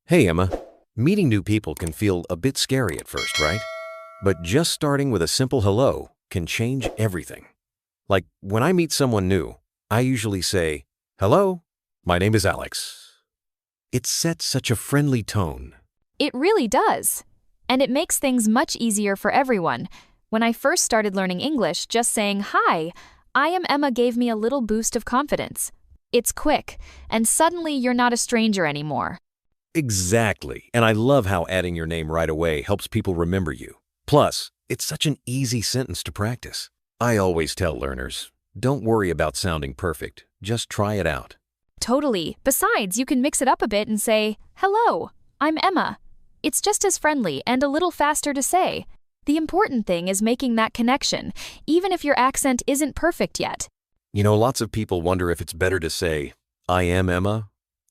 Hey Emma, meeting new people can feel a bit scary at first, right? But just starting with a simple hello can change everything. Like when I meet someone new, I usually say, "Hello, my name is Alex." It sets such a friendly tone. It really does. And it makes things much easier for everyone. When I first started learning English, just saying, "Hi, I am Emma," gave me a little boost of confidence. It's quick, and suddenly you're not a stranger anymore. Exactly, and I love how adding your name right away helps people remember you. Plus, it's such an easy sentence to practice. I always tell learners, don't worry about sounding perfect, just try it out. Totally. Besides, you can mix it up a bit and say, "Hello, I'm Emma." It's just as friendly and a little faster to say. The important thing is making that connection, even if your accent isn't perfect yet. Lots of people wonder if it's better to say, "I am Emma,"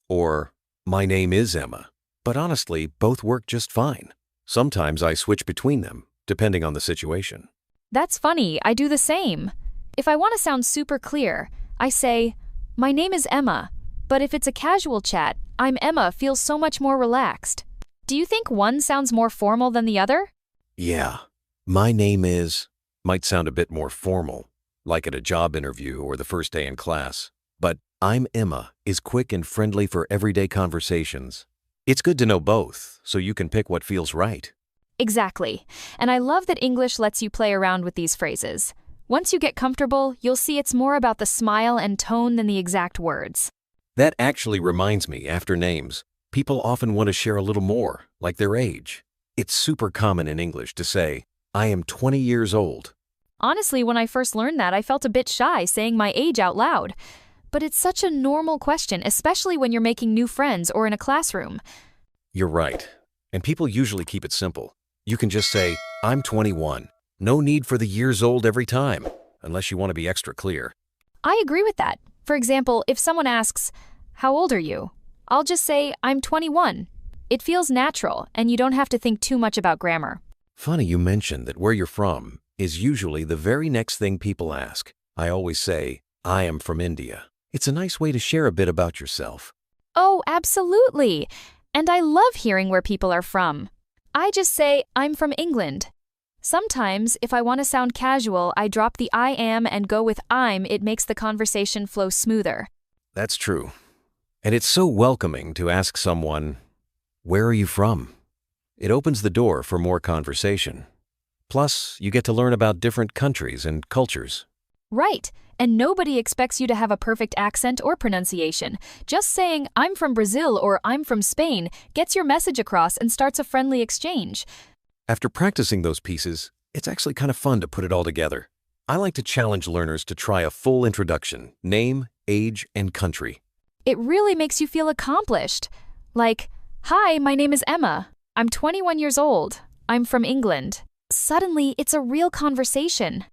or "My name is Emma." But honestly, both work just fine. Sometimes I switch between them, depending on the situation. That's funny, I do the same. If I want to sound super clear, I say, "My name is Emma." But if it's a casual chat, "I'm Emma" feels so much more relaxed. Do you think one sounds more formal than the other? Yeah, "My name is" might sound a bit more formal, like at a job interview or the first day in class. But "I'm Emma" is quick and friendly for everyday conversations. It's good to know both, so you can pick what feels right. Exactly. And I love that English lets you play around with these phrases. Once you get comfortable, you'll see it's more about the smile and tone than the exact words. That actually reminds me, after names, people often want to share a little more, like their age. It's super common in English to say, "I am 20 years old." Honestly, when I first learned that, I felt a bit shy saying my age out loud. But it's such a normal question, especially when you're making new friends or in a classroom. You're right. And people usually keep it simple. You can just say, "I'm 21." No need for the years old every time, unless you want to be extra clear. I agree with that. For example, if someone asks, "How old are you?" I'll just say, "I'm 21." It feels natural, and you don't have to think too much about grammar. Funny you mentioned that where you're from is usually the very next thing people ask. I always say, "I am from India." It's a nice way to share a bit about yourself. Oh, absolutely. And I love hearing where people are from. I just say, "I'm from England." Sometimes, if I want to sound casual, I drop the "I am" and go with "I'm." It makes the conversation flow smoother. That's true. And it's so welcoming to ask someone, "Where are you from?" It opens the door for more conversation. Plus, you get to learn about different countries and cultures. Right. And nobody expects you to have a perfect accent or pronunciation. Just saying, "I'm from Brazil" or "I'm from Spain" gets your message across and starts a friendly exchange. After practicing those pieces, it's actually kind of fun to put it all together. I like to challenge learners to try a full introduction, name, age, and country. It really makes you feel accomplished. Like, "Hi, my name is Emma. I'm 21 years old. I'm from England." Suddenly, it's a real conversation.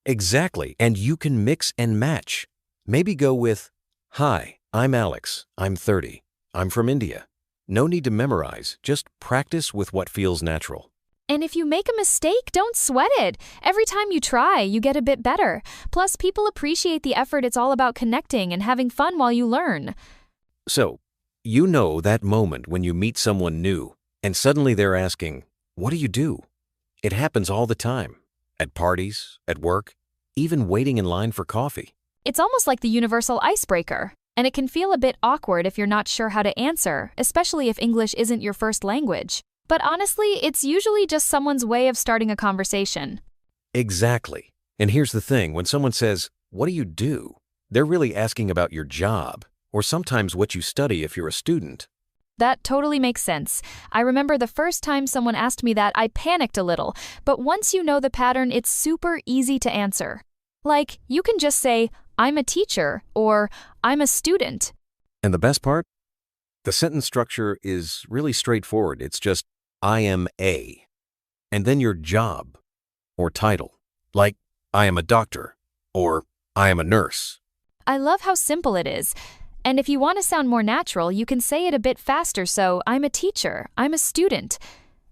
Exactly, and you can mix and match. Maybe go with, "Hi, I'm Alex. I'm 30. I'm from India." No need to memorize, just practice with what feels natural. And if you make a mistake, don't sweat it. Every time you try, you get a bit better. Plus, people appreciate the effort. It's all about connecting and having fun while you learn. So, you know that moment when you meet someone new and suddenly they're asking, "What do you do?" It happens all the time. At parties, at work, even waiting in line for coffee. It's almost like the universal icebreaker. And it can feel a bit awkward if you're not sure how to answer, especially if English isn't your first language. But honestly, it's usually just someone's way of starting a conversation. Exactly. And here's the thing, when someone says, "What do you do?" they're really asking about your job, or sometimes what you study if you're a student. That totally makes sense. I remember the first time someone asked me that, I panicked a little, but once you know the pattern, it's super easy to answer. Like, you can just say, "I'm a teacher," or "I'm a student." And the best part? The sentence structure is really straightforward. It's just, "I am a," and then your job or title, like, "I am a doctor," or "I am a nurse." I love how simple it is. And if you want to sound more natural, you can say it a bit faster, so "I'm a teacher," "I'm a student."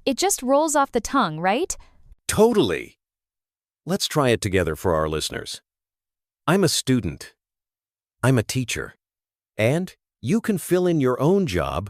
It just rolls off the tongue, right? Totally. Let's try it together for our listeners. I'm a student. I'm a teacher. And you can fill in your own job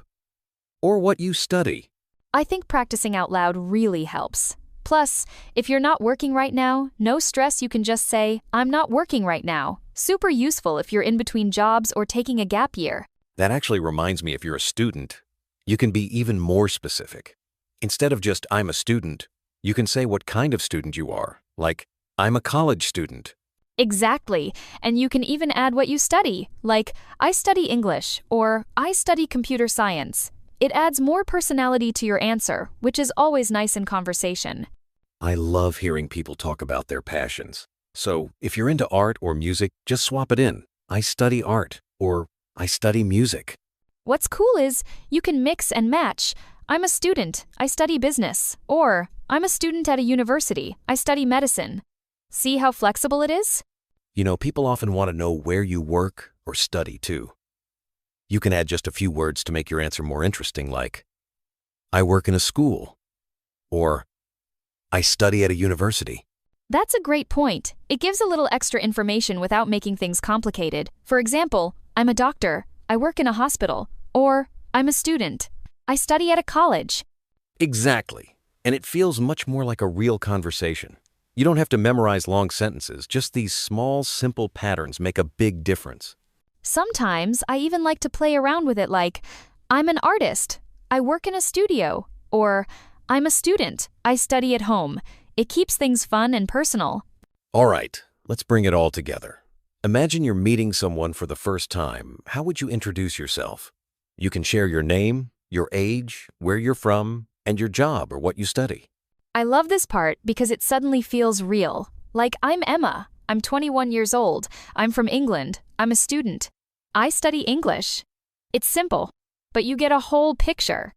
or what you study. I think practicing out loud really helps. Plus, if you're not working right now, no stress, you can just say, I'm not working right now. Super useful if you're in between jobs or taking a gap year. That actually reminds me, if you're a student, you can be even more specific. Instead of just, I'm a student, you can say what kind of student you are, like, I'm a college student. Exactly, and you can even add what you study, like, I study English, or I study computer science. It adds more personality to your answer, which is always nice in conversation. I love hearing people talk about their passions. So if you're into art or music, just swap it in. I study art, or I study music. What's cool is you can mix and match. I'm a student, I study business, or I'm a student at a university, I study medicine. See how flexible it is? You know, people often want to know where you work or study too. You can add just a few words to make your answer more interesting, like, I work in a school, or I study at a university. That's a great point. It gives a little extra information without making things complicated. For example, I'm a doctor, I work in a hospital, or I'm a student, I study at a college. Exactly. And it feels much more like a real conversation. You don't have to memorize long sentences. Just these small, simple patterns make a big difference. Sometimes I even like to play around with it, like, I'm an artist, I work in a studio, or I'm a student, I study at home. It keeps things fun and personal. All right, let's bring it all together. Imagine you're meeting someone for the first time. How would you introduce yourself? You can share your name, your age, where you're from, and your job or what you study. I love this part because it suddenly feels real. Like, I'm Emma, I'm 21 years old, I'm from England, I'm a student. I study English. It's simple, but you get a whole picture.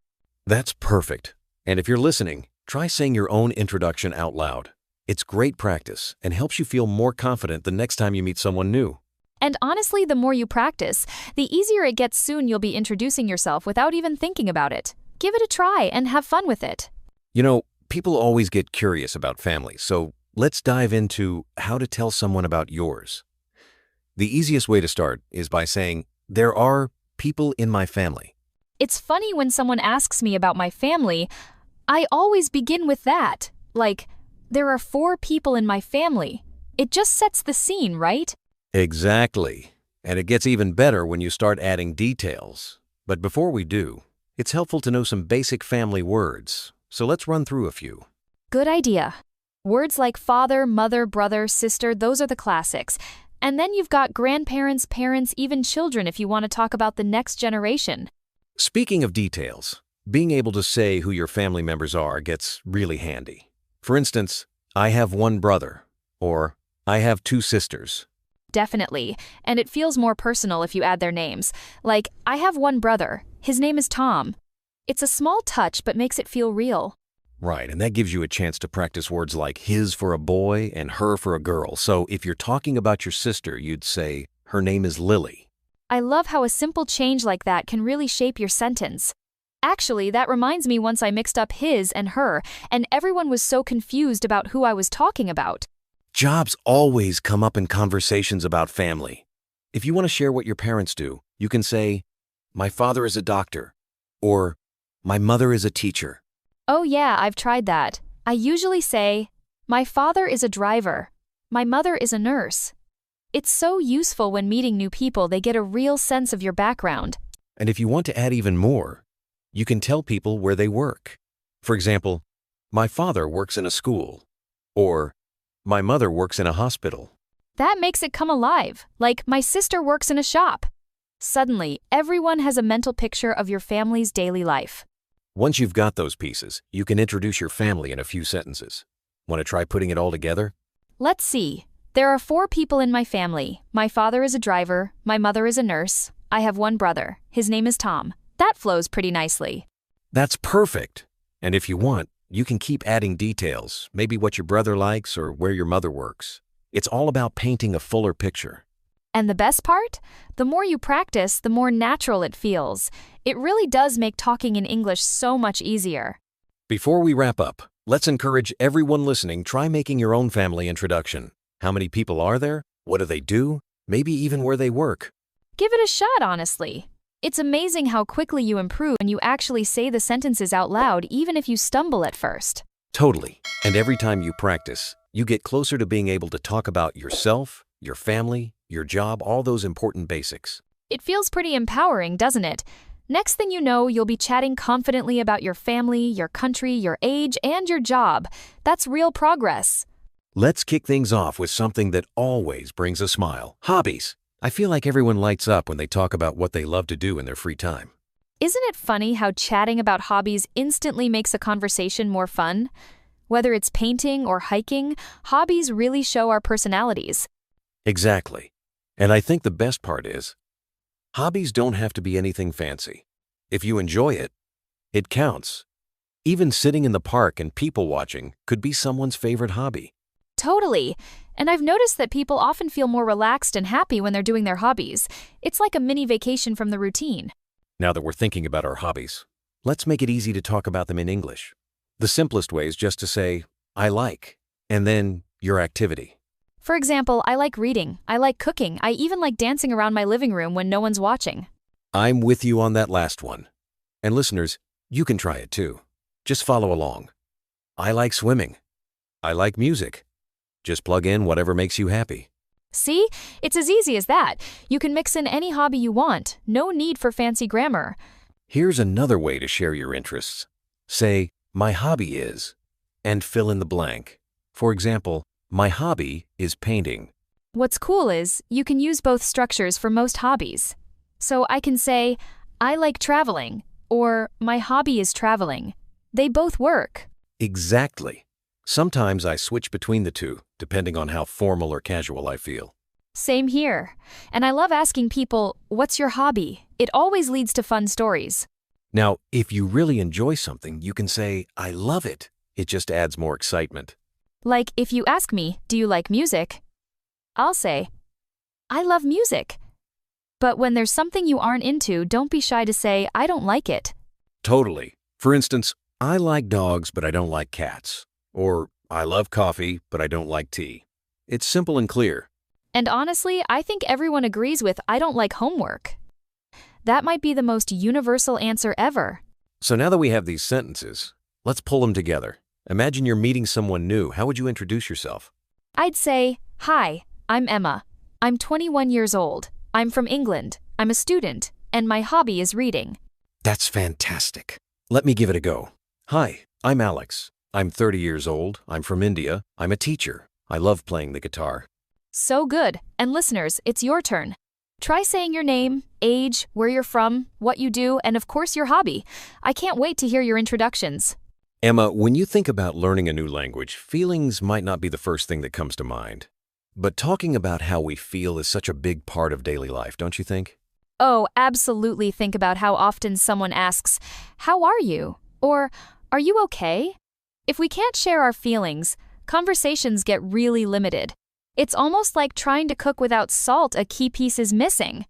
That's perfect. And if you're listening, try saying your own introduction out loud. It's great practice and helps you feel more confident the next time you meet someone new. And honestly, the more you practice, the easier it gets. Soon you'll be introducing yourself without even thinking about it. Give it a try and have fun with it. You know, people always get curious about family, so let's dive into how to tell someone about yours. The easiest way to start is by saying, there are people in my family. It's funny when someone asks me about my family, I always begin with that. Like, there are 4 people in my family. It just sets the scene, right? Exactly. And it gets even better when you start adding details. But before we do, it's helpful to know some basic family words. So let's run through a few. Good idea. Words like father, mother, brother, sister, those are the classics. And then you've got grandparents, parents, even children if you want to talk about the next generation. Speaking of details, being able to say who your family members are gets really handy. For instance, I have 1 brother, or I have 2 sisters. Definitely, and it feels more personal if you add their names. Like, I have 1 brother, his name is Tom. It's a small touch but makes it feel real. Right, and that gives you a chance to practice words like his for a boy and her for a girl. So if you're talking about your sister, you'd say, her name is Lily. I love how a simple change like that can really shape your sentence. Actually, that reminds me, once I mixed up his and her, and everyone was so confused about who I was talking about. Jobs always come up in conversations about family. If you want to share what your parents do, you can say, my father is a doctor, or my mother is a teacher. Oh yeah, I've tried that. I usually say, my father is a driver. My mother is a nurse. It's so useful when meeting new people. They get a real sense of your background. And if you want to add even more, you can tell people where they work. For example, my father works in a school, or my mother works in a hospital. That makes it come alive, like my sister works in a shop. Suddenly, everyone has a mental picture of your family's daily life. Once you've got those pieces, you can introduce your family in a few sentences. Want to try putting it all together? Let's see. There are 4 people in my family. My father is a driver, my mother is a nurse, I have 1 brother, his name is Tom. That flows pretty nicely. That's perfect. And if you want, you can keep adding details, maybe what your brother likes or where your mother works. It's all about painting a fuller picture. And the best part? The more you practice, the more natural it feels. It really does make talking in English so much easier. Before we wrap up, let's encourage everyone listening, try making your own family introduction. How many people are there? What do they do? Maybe even where they work. Give it a shot, honestly. It's amazing how quickly you improve when you actually say the sentences out loud, even if you stumble at first. Totally. And every time you practice, you get closer to being able to talk about yourself, your family, your job, all those important basics. It feels pretty empowering, doesn't it? Next thing you know, you'll be chatting confidently about your family, your country, your age, and your job. That's real progress. Let's kick things off with something that always brings a smile. Hobbies. I feel like everyone lights up when they talk about what they love to do in their free time. Isn't it funny how chatting about hobbies instantly makes a conversation more fun? Whether it's painting or hiking, hobbies really show our personalities. Exactly. And I think the best part is, hobbies don't have to be anything fancy. If you enjoy it, it counts. Even sitting in the park and people watching could be someone's favorite hobby. Totally. And I've noticed that people often feel more relaxed and happy when they're doing their hobbies. It's like a mini vacation from the routine. Now that we're thinking about our hobbies, let's make it easy to talk about them in English. The simplest way is just to say, I like, and then your activity. For example, I like reading, I like cooking, I even like dancing around my living room when no one's watching. I'm with you on that last one. And listeners, you can try it too. Just follow along. I like swimming. I like music. Just plug in whatever makes you happy. See? It's as easy as that. You can mix in any hobby you want. No need for fancy grammar. Here's another way to share your interests. Say, my hobby is, and fill in the blank. For example, my hobby is painting. What's cool is you can use both structures for most hobbies. So I can say, I like traveling, or my hobby is traveling. They both work. Exactly. Sometimes I switch between the two, depending on how formal or casual I feel. Same here. And I love asking people, what's your hobby? It always leads to fun stories. Now, if you really enjoy something, you can say, I love it. It just adds more excitement. Like if you ask me, do you like music? I'll say, I love music. But when there's something you aren't into, don't be shy to say, I don't like it. Totally. For instance, I like dogs, but I don't like cats. Or, I love coffee, but I don't like tea. It's simple and clear. And honestly, I think everyone agrees with I don't like homework. That might be the most universal answer ever. So now that we have these sentences, let's pull them together. Imagine you're meeting someone new. How would you introduce yourself? I'd say, hi, I'm Emma. I'm 21 years old. I'm from England. I'm a student, and my hobby is reading. That's fantastic. Let me give it a go. Hi, I'm Alex. I'm 30 years old. I'm from India. I'm a teacher. I love playing the guitar. So good. And listeners, it's your turn. Try saying your name, age, where you're from, what you do, and of course your hobby. I can't wait to hear your introductions. Emma, when you think about learning a new language, feelings might not be the first thing that comes to mind. But talking about how we feel is such a big part of daily life, don't you think? Oh, absolutely. Think about how often someone asks, how are you? Or, are you okay? If we can't share our feelings, conversations get really limited. It's almost like trying to cook without salt. A key piece is missing.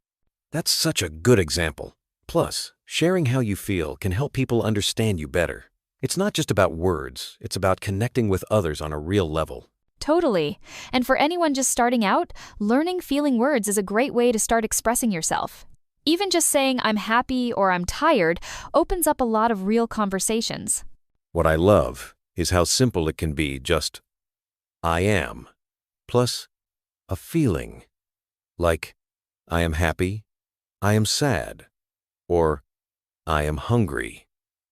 That's such a good example. Plus, sharing how you feel can help people understand you better. It's not just about words, it's about connecting with others on a real level. Totally. And for anyone just starting out, learning feeling words is a great way to start expressing yourself. Even just saying I'm happy or I'm tired opens up a lot of real conversations. What I love is how simple it can be. Just, I am, plus a feeling. Like, I am happy, I am sad, or I am hungry.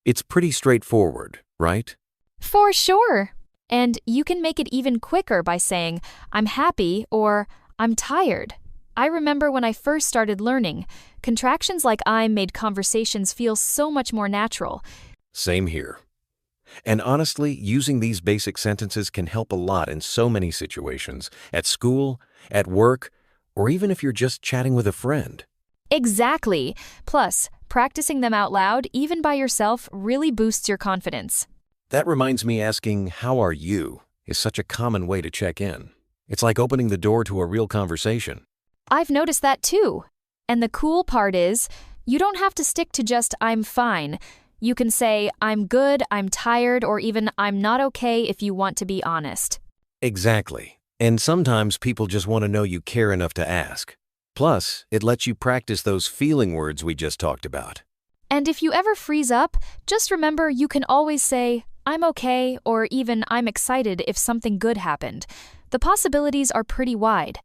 It's pretty straightforward, right? For sure. And you can make it even quicker by saying, I'm happy or I'm tired. I remember when I first started learning, contractions like I'm made conversations feel so much more natural. Same here. And honestly, using these basic sentences can help a lot in so many situations, at school, at work, or even if you're just chatting with a friend. Exactly. Plus, practicing them out loud, even by yourself, really boosts your confidence. That reminds me, asking, how are you, is such a common way to check in. It's like opening the door to a real conversation. I've noticed that too. And the cool part is, you don't have to stick to just I'm fine. You can say I'm good, I'm tired, or even I'm not okay if you want to be honest. Exactly. And sometimes people just want to know you care enough to ask. Plus, it lets you practice those feeling words we just talked about. And if you ever freeze up, just remember you can always say, I'm okay, or even I'm excited if something good happened. The possibilities are pretty wide.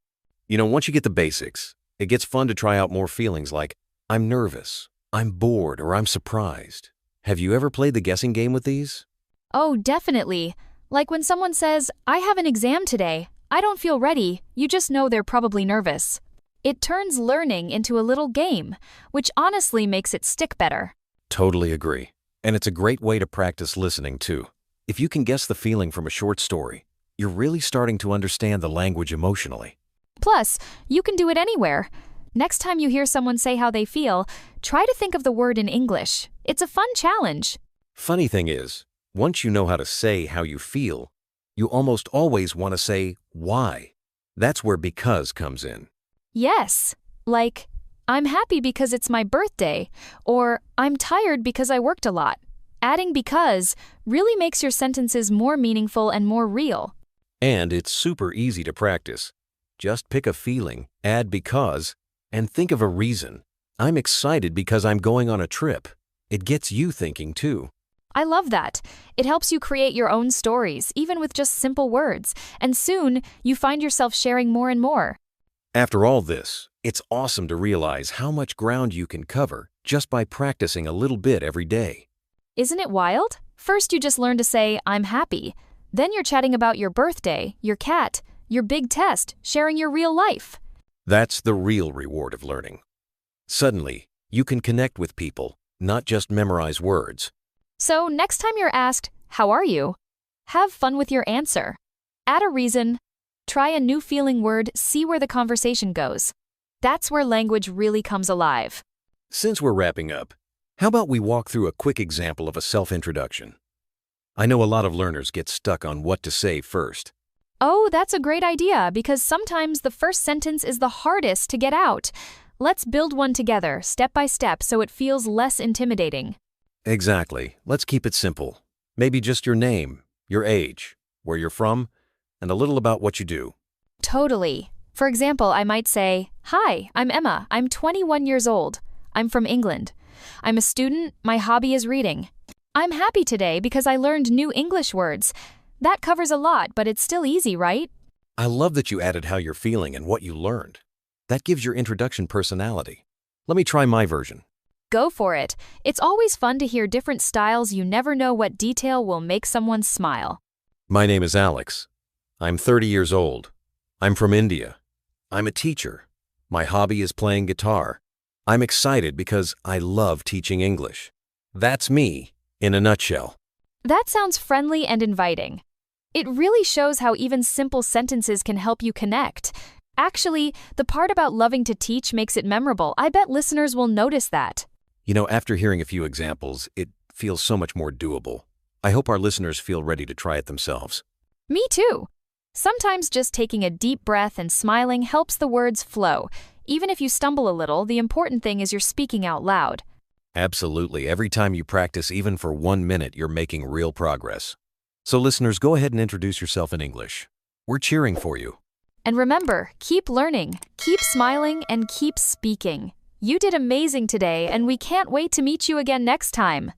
Once you get the basics, it gets fun to try out more feelings like, I'm nervous, I'm bored, or I'm surprised. Have you ever played the guessing game with these? Oh, definitely. Like when someone says, I have an exam today, I don't feel ready, you just know they're probably nervous. It turns learning into a little game, which honestly makes it stick better. Totally agree. And it's a great way to practice listening, too. If you can guess the feeling from a short story, you're really starting to understand the language emotionally. Plus, you can do it anywhere. Next time you hear someone say how they feel, try to think of the word in English. It's a fun challenge. Funny thing is, once you know how to say how you feel, you almost always want to say why. That's where because comes in. Yes, like, I'm happy because it's my birthday, or I'm tired because I worked a lot. Adding because really makes your sentences more meaningful and more real. And it's super easy to practice. Just pick a feeling, add because, and think of a reason. I'm excited because I'm going on a trip. It gets you thinking too. I love that. It helps you create your own stories, even with just simple words, and soon you find yourself sharing more and more. After all this, it's awesome to realize how much ground you can cover just by practicing a little bit every day. Isn't it wild? First you just learn to say, I'm happy. Then you're chatting about your birthday, your cat, your big test, sharing your real life. That's the real reward of learning. Suddenly, you can connect with people, not just memorize words. So next time you're asked, how are you? Have fun with your answer. Add a reason. Try a new feeling word, see where the conversation goes. That's where language really comes alive. Since we're wrapping up, how about we walk through a quick example of a self-introduction? I know a lot of learners get stuck on what to say first. Oh, that's a great idea because sometimes the first sentence is the hardest to get out. Let's build one together, step by step, so it feels less intimidating. Exactly. Let's keep it simple. Maybe just your name, your age, where you're from, and a little about what you do. Totally. For example, I might say, Hi, I'm Emma. I'm 21 years old. I'm from England. I'm a student. My hobby is reading. I'm happy today because I learned new English words. That covers a lot, but it's still easy, right? I love that you added how you're feeling and what you learned. That gives your introduction personality. Let me try my version. Go for it. It's always fun to hear different styles. You never know what detail will make someone smile. My name is Alex. I'm 30 years old. I'm from India. I'm a teacher. My hobby is playing guitar. I'm excited because I love teaching English. That's me, in a nutshell. That sounds friendly and inviting. It really shows how even simple sentences can help you connect. Actually, the part about loving to teach makes it memorable. I bet listeners will notice that. After hearing a few examples, it feels so much more doable. I hope our listeners feel ready to try it themselves. Me too. Sometimes just taking a deep breath and smiling helps the words flow. Even if you stumble a little, the important thing is you're speaking out loud. Absolutely. Every time you practice, even for 1 minute, you're making real progress. So listeners, go ahead and introduce yourself in English. We're cheering for you. And remember, keep learning, keep smiling, and keep speaking. You did amazing today, and we can't wait to meet you again next time.